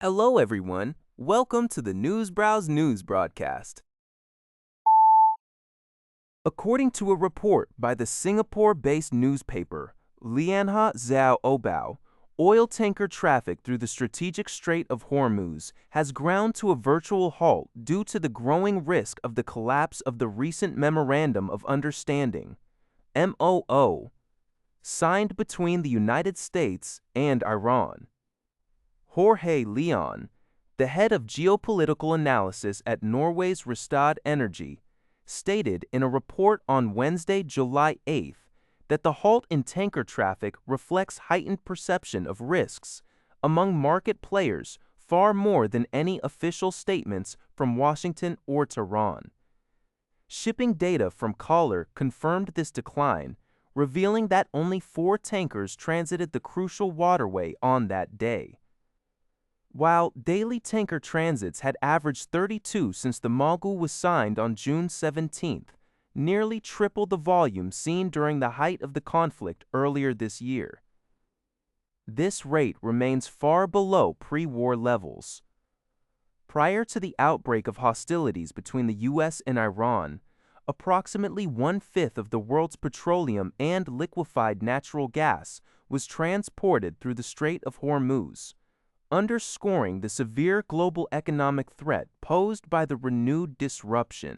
Hello, everyone. Welcome to the Newsbrowse News broadcast. According to a report by the Singapore-based newspaper Lianhe Zhao Obao, oil tanker traffic through the strategic Strait of Hormuz has ground to a virtual halt due to the growing risk of the collapse of the recent Memorandum of Understanding, MOU, signed between the United States and Iran. Jorge Leon, the head of geopolitical analysis at Norway's Rystad Energy, stated in a report on Wednesday, July 8th, that the halt in tanker traffic reflects heightened perception of risks among market players far more than any official statements from Washington or Tehran. Shipping data from Kharg confirmed this decline, revealing that only 4 tankers transited the crucial waterway on that day. While daily tanker transits had averaged 32 since the MOU was signed on June 17th, nearly triple the volume seen during the height of the conflict earlier this year. This rate remains far below pre-war levels. Prior to the outbreak of hostilities between the U.S. and Iran, approximately 1/5 of the world's petroleum and liquefied natural gas was transported through the Strait of Hormuz, underscoring the severe global economic threat posed by the renewed disruption.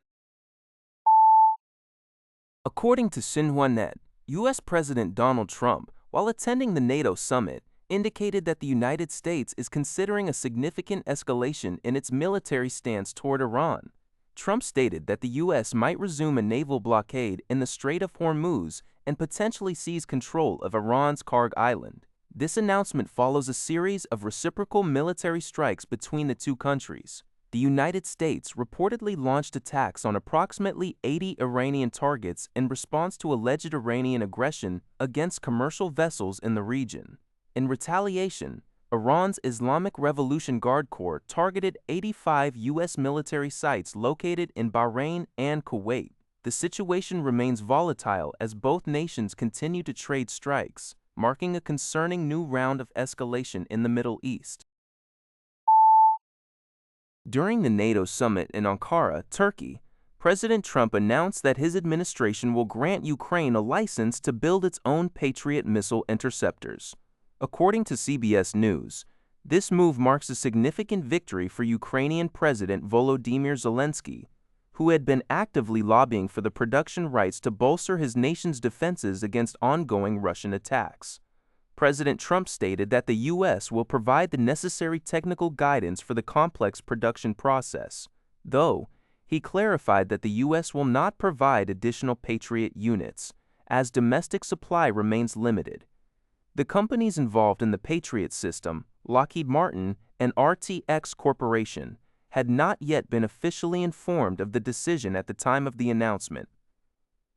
According to Xinhua, U.S. President Donald Trump, while attending the NATO summit, indicated that the United States is considering a significant escalation in its military stance toward Iran. Trump stated that the U.S. might resume a naval blockade in the Strait of Hormuz and potentially seize control of Iran's Kharg Island. This announcement follows a series of reciprocal military strikes between the two countries. The United States reportedly launched attacks on approximately 80 Iranian targets in response to alleged Iranian aggression against commercial vessels in the region. In retaliation, Iran's Islamic Revolution Guard Corps targeted 85 U.S. military sites located in Bahrain and Kuwait. The situation remains volatile as both nations continue to trade strikes, marking a concerning new round of escalation in the Middle East. During the NATO summit in Ankara, Turkey, President Trump announced that his administration will grant Ukraine a license to build its own Patriot missile interceptors. According to CBS News, this move marks a significant victory for Ukrainian President Volodymyr Zelensky, who had been actively lobbying for the production rights to bolster his nation's defenses against ongoing Russian attacks. President Trump stated that the U.S. will provide the necessary technical guidance for the complex production process, though he clarified that the U.S. will not provide additional Patriot units, as domestic supply remains limited. The companies involved in the Patriot system, Lockheed Martin and RTX Corporation, had not yet been officially informed of the decision at the time of the announcement.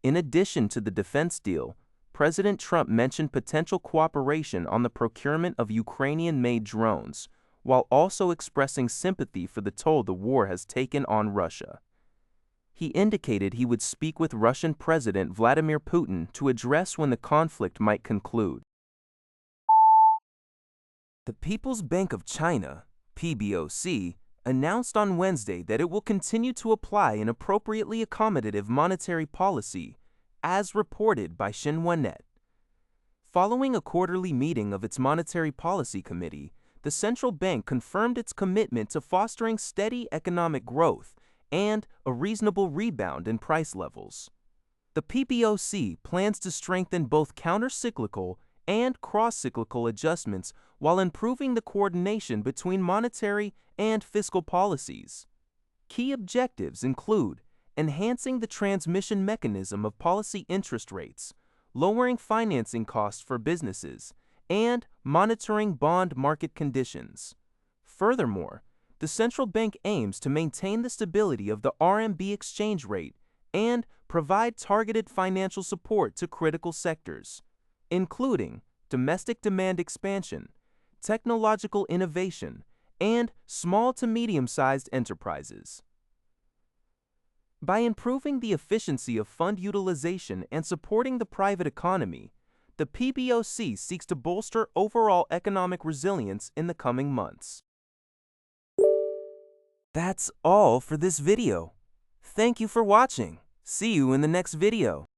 In addition to the defense deal, President Trump mentioned potential cooperation on the procurement of Ukrainian-made drones, while also expressing sympathy for the toll the war has taken on Russia. He indicated he would speak with Russian President Vladimir Putin to address when the conflict might conclude. The People's Bank of China, PBOC, announced on Wednesday that it will continue to apply an appropriately accommodative monetary policy, as reported by Xinhua. Following a quarterly meeting of its Monetary Policy Committee, the central bank confirmed its commitment to fostering steady economic growth and a reasonable rebound in price levels. The PBOC plans to strengthen both counter-cyclical and cross-cyclical adjustments while improving the coordination between monetary and fiscal policies. Key objectives include enhancing the transmission mechanism of policy interest rates, lowering financing costs for businesses, and monitoring bond market conditions. Furthermore, the central bank aims to maintain the stability of the RMB exchange rate and provide targeted financial support to critical sectors, including domestic demand expansion, technological innovation, and small to medium-sized enterprises. By improving the efficiency of fund utilization and supporting the private economy, the PBOC seeks to bolster overall economic resilience in the coming months. That's all for this video. Thank you for watching. See you in the next video.